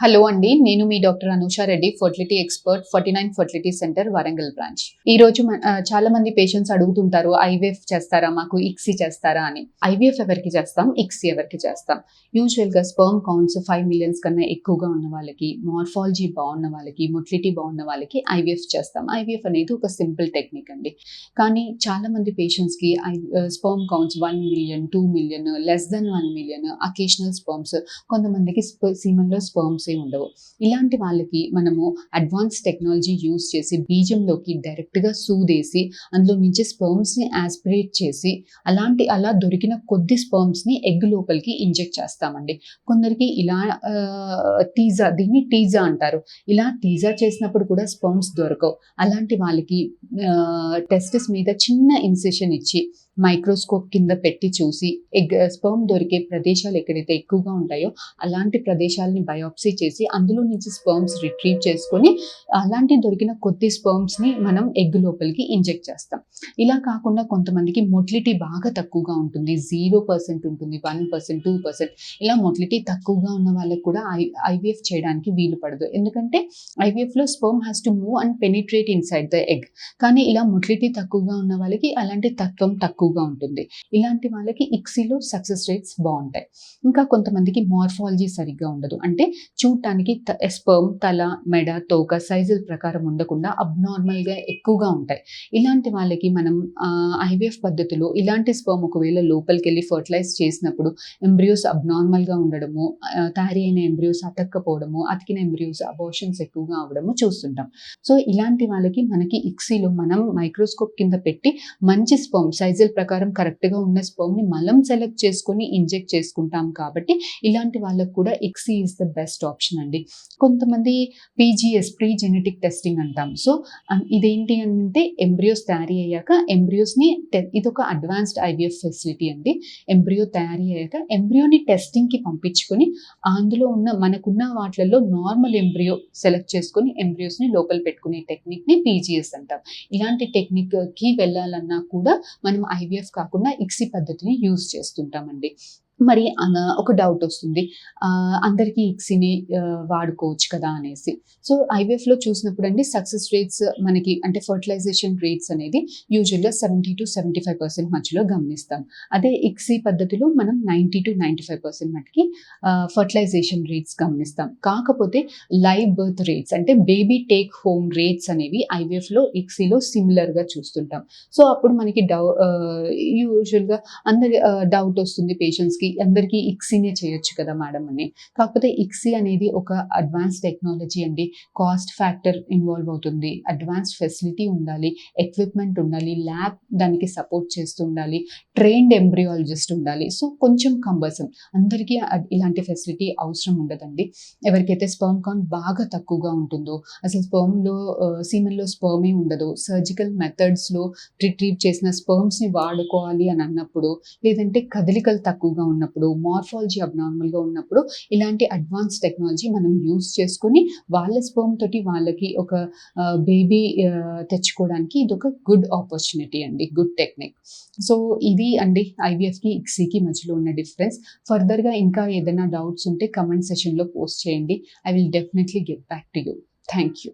Hello అండి. నేను మీ doctor Anusha Reddy, fertility expert, 49 fertility centre Warangal branch. ఈరోజు చాలా మంది పేషెంట్స్ అడుగుతుంటారు, ఐవీఎఫ్ చేస్తారా? మాకు ఇక్సీ చేస్తారా అని. ఐవీఎఫ్ ఎవరికి చేస్తాం? ఇక్సీ ఎవరికి చేస్తాం? యూజువల్‌గా స్పెర్మ్ కౌంట్స్ 5 మిలియన్స్ కన్నా ఎక్కువగా ఉన్న వాళ్ళకి, మార్ఫాలజీ బావున్న వాళ్ళకి, మొటిలిటీ బావున్న వాళ్ళకి ఐవీఎఫ్ చేస్తాం. ఐవీఎఫ్ అనేది ఒక సింపుల్ టెక్నిక్ అండి. కానీ చాలా మంది పేషెంట్స్‌కి sperm counts 1 million, 2 million, less than 1 million, occasional sperms, కొంతమందికి సీమన్‌లో స్పెర్మ్సే ఉండవు. ఇలాంటి వాళ్ళకి మనము అడ్వాన్స్ టెక్నాలజీ యూజ్ చేసి బీజంలోకి డైరెక్ట్‌గా సూదేసి అందులో నుంచి స్పెర్మ్స్‌ని యాస్పిరేట్ చేసి అలా దొరికిన కొద్ది స్పెర్మ్స్‌ని ఎగ్ లోపలికి ఇంజెక్ట్ చేస్తామండి. కొందరికి ఇలా దీన్ని టీజా అంటారు. ఇలా టీజా చేసినప్పుడు కూడా స్పెర్మ్స్ దొరకవు. అలాంటి వాళ్ళకి టెస్టిస్ మీద చిన్న ఇన్సిషన్ ఇచ్చి మైక్రోస్కోప్ కింద పెట్టి చూసి స్పెర్మ్ దొరికే ప్రదేశాలు ఎక్కడైతే ఎక్కువగా ఉంటాయో అలాంటి ప్రదేశాలని బయాప్సీ చేసి అందులో నుంచి స్పెర్మ్స్ రిట్రీవ్ చేసుకొని అలాంటి దొరికిన కొద్ది స్పెర్మ్స్ని మనం ఎగ్ లోపలికి ఇంజెక్ట్ చేస్తాం. ఇలా కాకుండా కొంతమందికి మొటిలిటీ బాగా తక్కువగా ఉంటుంది, 0% ఉంటుంది, 1%, 2%. ఇలా మొటిలిటీ తక్కువగా ఉన్న వాళ్ళకి కూడా ఐవీఎఫ్ చేయడానికి వీలు పడదు. ఎందుకంటే ఐవీఎఫ్లో sperm has to move and penetrate inside the egg. కానీ ఇలా మొటిలిటీ తక్కువగా ఉన్న వాళ్ళకి అలాంటి తత్వం తక్కువగా ఉంటుంది. ఇలాంటి వాళ్ళకి ఇక్సీలో సక్సెస్ రేట్స్ బాగుంటాయి. ఇంకా కొంతమందికి మార్ఫాలజీ సరిగ్గా ఉండదు. అంటే చూడటానికి స్పెర్మ్ తల, మెడ, తోక సైజుల ప్రకారం ఉండకుండా అబ్నార్మల్గా ఎక్కువగా ఉంటాయి. ఇలాంటి వాళ్ళకి మనం ఐవీఎఫ్ పద్ధతిలో ఇలాంటి స్పెర్మ్ ఒకవేళ లోపలికి వెళ్ళి ఫర్టిలైజ్ చేసినప్పుడు ఎంబ్రియోస్ అబ్నార్మల్గా ఉండడము, తయారీ అయిన ఎంబ్రియోస్ అతక్కపోవడము, అతికిన ఎంబ్రియోస్ అబార్షన్స్ ఎక్కువగా అవడము చూస్తుంటాం. సో ఇలాంటి వాళ్ళకి మనకి ఇక్సీలో మనం మైక్రోస్కోప్ కింద పెట్టి మంచి స్పెర్మ్ సైజుల ప్రకారం కరెక్ట్గా ఉన్న స్పెర్మ్ని మనం సెలెక్ట్ చేసుకొని ఇంజెక్ట్ చేసుకుంటాం కాబట్టి ఇలాంటి వాళ్ళకు కూడా ICSI is the best option అండి. కొంతమంది పీజీఎస్, ప్రీ జెనెటిక్ టెస్టింగ్ అంటాం. సో ఇదేంటి అంటే ఎంబ్రియోస్ తయారీ అయ్యాక ఎంబ్రియోస్ని ఇదొక అడ్వాన్స్డ్ ఐవీఎఫ్ ఫెసిలిటీ అండి. ఎంబ్రియో తయారీ అయ్యాక ఎంబ్రియోని టెస్టింగ్కి పంపించుకొని అందులో మనకున్న వాటిలలో నార్మల్ ఎంబ్రియో సెలెక్ట్ చేసుకొని ఎంబ్రియోస్ని లోపల పెట్టుకునే టెక్నిక్ని పీజీఎస్ అంటాం. ఇలాంటి టెక్నిక్కి వెళ్ళాలన్నా కూడా మనం ఐవీఎఫ్ కాకుండా ఇక్సీ పద్ధతిని యూజ్ చేస్తుంటామండి. మరి ఒక డౌట్ వస్తుంది, అందరికీ ఇక్సీని వాడుకోవచ్చు కదా అనేసి. సో ఐవీఎఫ్లో చూసినప్పుడు అండి సక్సెస్ రేట్స్ మనకి అంటే ఫర్టిలైజేషన్ రేట్స్ అనేది యూజువల్గా 70-75% మధ్యలో గమనిస్తాం. అదే ఇక్సీ పద్ధతిలో మనం 90-95% మటుకి ఫర్టిలైజేషన్ రేట్స్ గమనిస్తాం. కాకపోతే లైవ్ బర్త్ రేట్స్ అంటే బేబీ టేక్ హోమ్ రేట్స్ అనేవి ఐవీఎఫ్లో ఇక్సీలో సిమిలర్గా చూస్తుంటాం. సో అప్పుడు మనకి యూజువల్గా డౌట్ వస్తుంది పేషెంట్స్కి, అందరికీ ఇక్సీనే చేయొచ్చు కదా మేడం అని. కాకపోతే ఇక్సీ అనేది ఒక అడ్వాన్స్ టెక్నాలజీ అండి. కాస్ట్ ఫ్యాక్టర్ ఇన్వాల్వ్ అవుతుంది, అడ్వాన్స్డ్ ఫెసిలిటీ ఉండాలి, ఎక్విప్మెంట్ ఉండాలి, ల్యాబ్ దానికి సపోర్ట్ చేస్తూ ఉండాలి, ట్రైన్డ్ ఎంబ్రియాలజిస్ట్ ఉండాలి. సో కొంచెం కంబర్సమ్, అందరికీ ఇలాంటి ఫెసిలిటీ అవసరం ఉండదండి. ఎవరికైతే స్పెర్మ్ కౌంట్ బాగా తక్కువగా ఉంటుందో, అసలు సీమన్లో స్పెర్మే ఉండదు, సర్జికల్ మెథడ్స్లో రిట్రీవ్ చేసిన స్పెర్మ్స్ని వాడుకోవాలి అని అన్నప్పుడు, లేదంటే కదలికలు తక్కువగా ఉన్నప్పుడు, మార్ఫాలజీ అబ్నార్మల్గా ఉన్నప్పుడు ఇలాంటి అడ్వాన్స్ టెక్నాలజీ మనం యూజ్ చేసుకొని వాళ్ళ స్పెర్మ్ తోటి వాళ్ళకి ఒక బేబీ తెచ్చుకోవడానికి ఇది ఒక గుడ్ ఆపర్చునిటీ అండి, గుడ్ టెక్నిక్. సో ఇది అండి ఐవీఎఫ్కి ఇక్సీకి మధ్యలో ఉన్న డిఫరెన్స్. ఫర్దర్గా ఇంకా ఏదైనా డౌట్స్ ఉంటే కమెంట్ సెషన్లో పోస్ట్ చేయండి. I will definitely get back to you. Thank you.